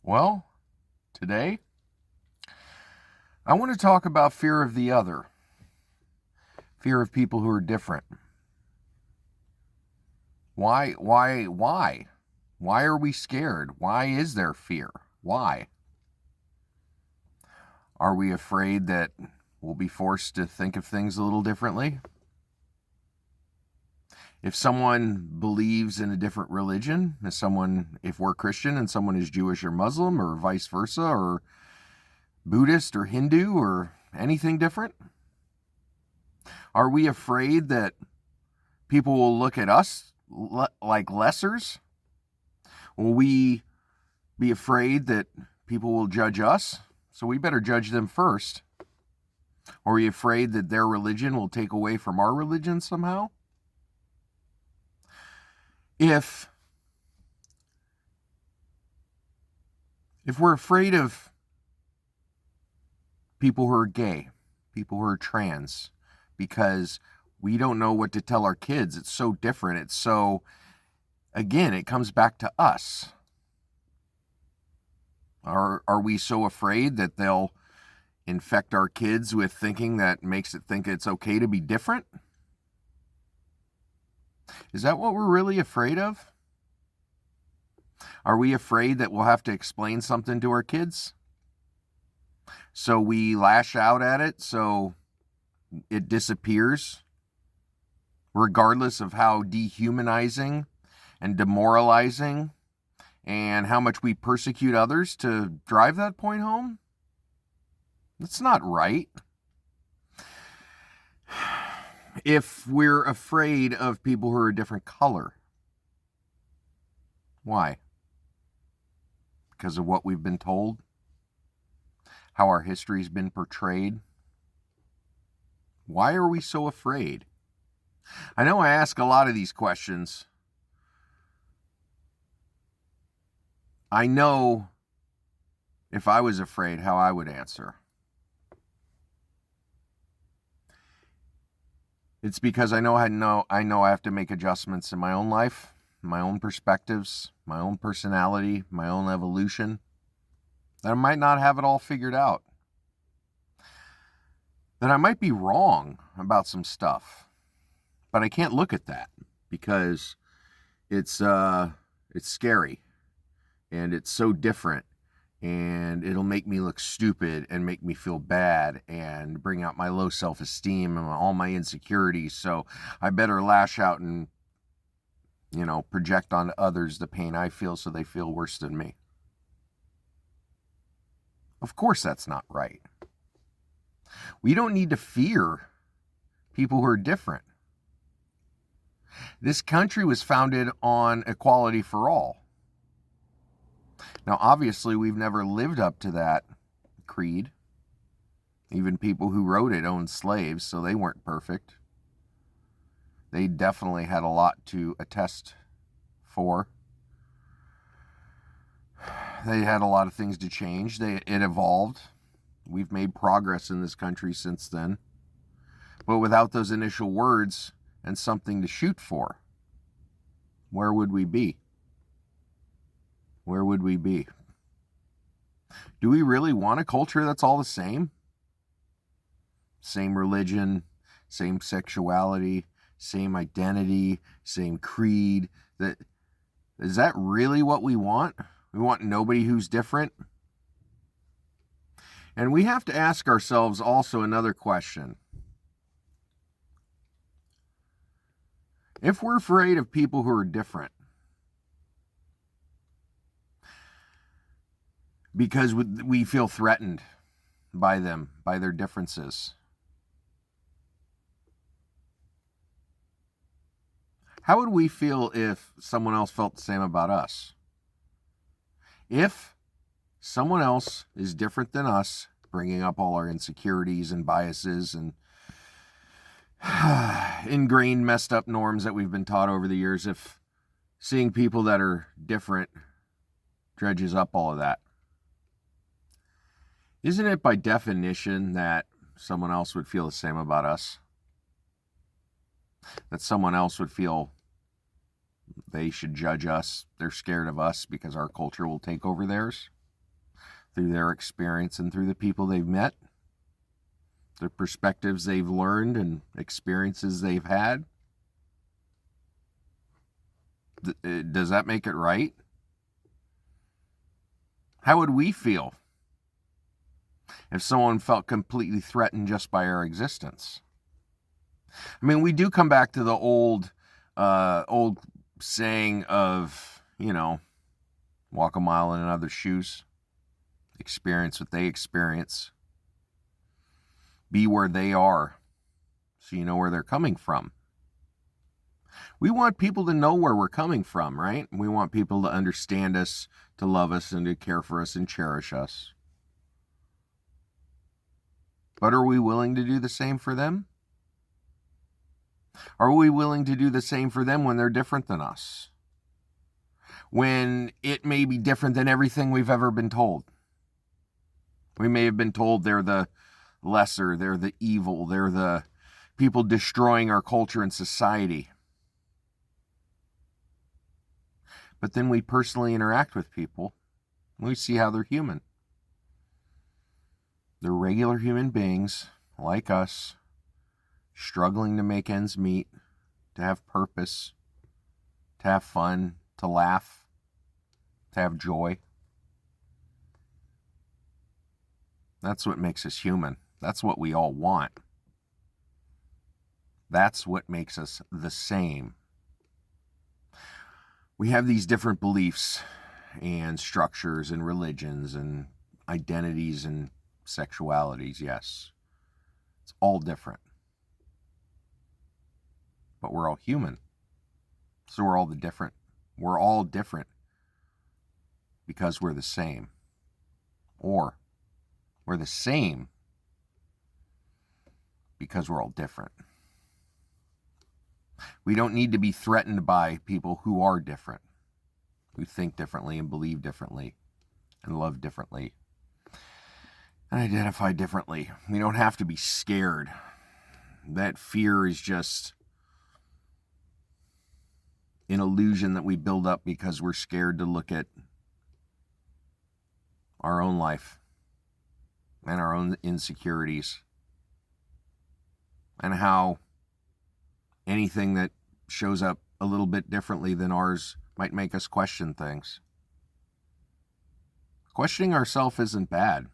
Well, today I want to talk about fear of the other, fear of people who are different. Why? Why are we scared? Why is there fear? Why? Are we afraid that we'll be forced to think of things a little differently? If someone believes in a different religion, if we're Christian and someone is Jewish or Muslim or vice versa, or Buddhist or Hindu or anything different, are we afraid that people will look at us like lessers? Will we be afraid that people will judge us? So we better judge them first. Are we afraid that their religion will take away from our religion somehow? If we're afraid of people who are gay, people who are trans, because we don't know what to tell our kids, it's so different. It's so, again, it comes back to us. Are we so afraid that they'll infect our kids with thinking that makes it think it's okay to be different? Is that what we're really afraid of? Are we afraid that we'll have to explain something to our kids? So we lash out at it so it disappears, regardless of how dehumanizing and demoralizing and how much we persecute others to drive that point home? That's not right. If we're afraid of people who are a different color, why? Because of what we've been told? How our history's been portrayed? Why are we so afraid? I know I ask a lot of these questions. I know if I was afraid how I would answer. It's because I know I have to make adjustments in my own life, my own perspectives, my own personality, my own evolution, that I might not have it all figured out. That I might be wrong about some stuff. But I can't look at that because it's scary and it's so different, and it'll make me look stupid and make me feel bad and bring out my low self-esteem and all my insecurities. So I better lash out and, project on others the pain I feel so they feel worse than me. Of course that's not right. We don't need to fear people who are different. This country was founded on equality for all. Now, obviously, we've never lived up to that creed. Even people who wrote it owned slaves, so they weren't perfect. They definitely had a lot to attest for. They had a lot of things to change. It evolved. We've made progress in this country since then. But without those initial words and something to shoot for, where would we be? Where would we be? Do we really want a culture that's all the same? Same religion, same sexuality, same identity, same creed. Is that really what we want? We want nobody who's different? And we have to ask ourselves also another question. If we're afraid of people who are different, because we feel threatened by them, by their differences, how would we feel if someone else felt the same about us? If someone else is different than us, bringing up all our insecurities and biases and ingrained, messed up norms that we've been taught over the years, if seeing people that are different dredges up all of that, isn't it by definition that someone else would feel the same about us? That someone else would feel they should judge us, they're scared of us because our culture will take over theirs? through their experience and through the people they've met, the perspectives they've learned and experiences they've had. Does that make it right? How would we feel if someone felt completely threatened just by our existence? I mean, we do come back to the old saying of, walk a mile in another's shoes, experience what they experience, be where they are, so you know where they're coming from. We want people to know where we're coming from, right? We want people to understand us, to love us, and to care for us and cherish us. But are we willing to do the same for them? Are we willing to do the same for them when they're different than us? When it may be different than everything we've ever been told. We may have been told they're the lesser, they're the evil, they're the people destroying our culture and society. But then we personally interact with people, and we see how they're human. They're regular human beings, like us, struggling to make ends meet, to have purpose, to have fun, to laugh, to have joy. That's what makes us human. That's what we all want. That's what makes us the same. We have these different beliefs and structures and religions and identities and sexualities, yes. It's all different. But we're all human. So we're all different. We're all different because we're the same. Or we're the same because we're all different. We don't need to be threatened by people who are different, who think differently and believe differently and love differently and identify differently. We don't have to be scared. That fear is just an illusion that we build up because we're scared to look at our own life and our own insecurities and how anything that shows up a little bit differently than ours might make us question things. Questioning ourselves isn't bad.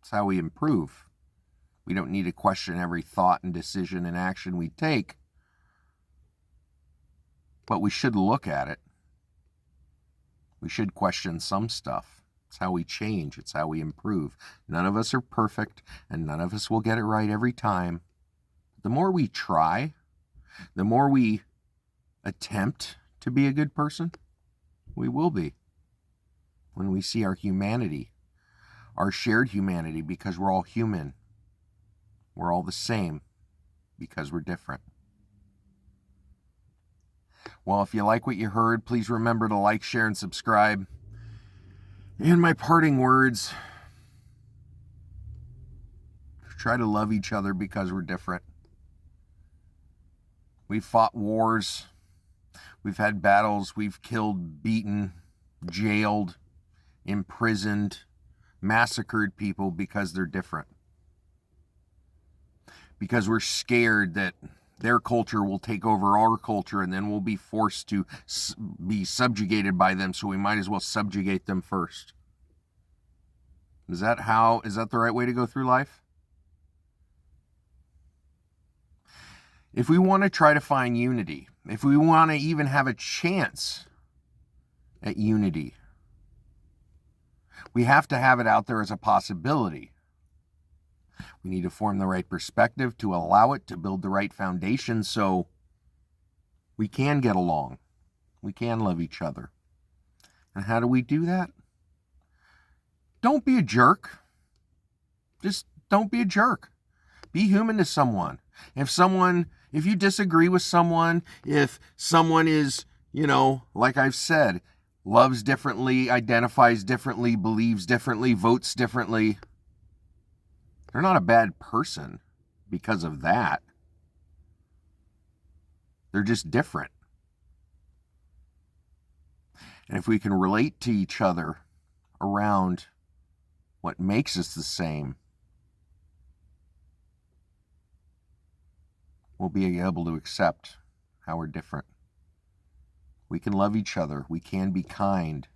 It's how we improve. We don't need to question every thought and decision and action we take, but we should look at it. We should question some stuff. It's how we change. It's how we improve. None of us are perfect, and none of us will get it right every time. The more we try, the more we attempt to be a good person, we will be. When we see our humanity, our shared humanity, because we're all human. We're all the same because we're different. Well, if you like what you heard, please remember to like, share, and subscribe. And my parting words, try to love each other because we're different. We've fought wars, we've had battles, we've killed, beaten, jailed, imprisoned, massacred people because they're different. Because we're scared that their culture will take over our culture and then we'll be forced to be subjugated by them, so we might as well subjugate them first. Is that the right way to go through life? If we want to try to find unity, if we want to even have a chance at unity, we have to have it out there as a possibility. We need to form the right perspective to allow it to build the right foundation so we can get along. We can love each other. And how do we do that? Don't be a jerk. Just don't be a jerk. Be human to someone. If you disagree with someone, if someone is, like I've said, loves differently, identifies differently, believes differently, votes differently, they're not a bad person because of that. They're just different. And if we can relate to each other around what makes us the same, we'll be able to accept how we're different. We can love each other. We can be kind.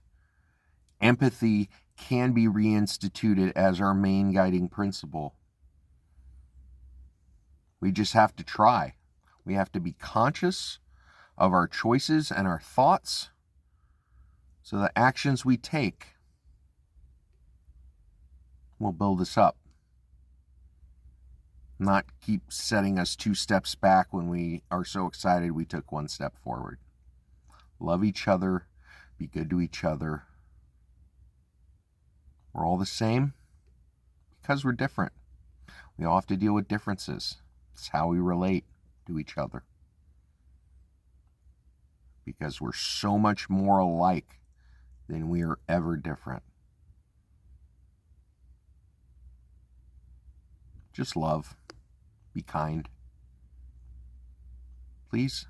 Empathy can be reinstituted as our main guiding principle. We just have to try. We have to be conscious of our choices and our thoughts so the actions we take will build us up, not keep setting us 2 steps back when we are so excited we took 1 step forward. Love each other, be good to each other. We're all the same because we're different. We all have to deal with differences. It's how we relate to each other, because we're so much more alike than we are ever different. Just love. Be kind. Please.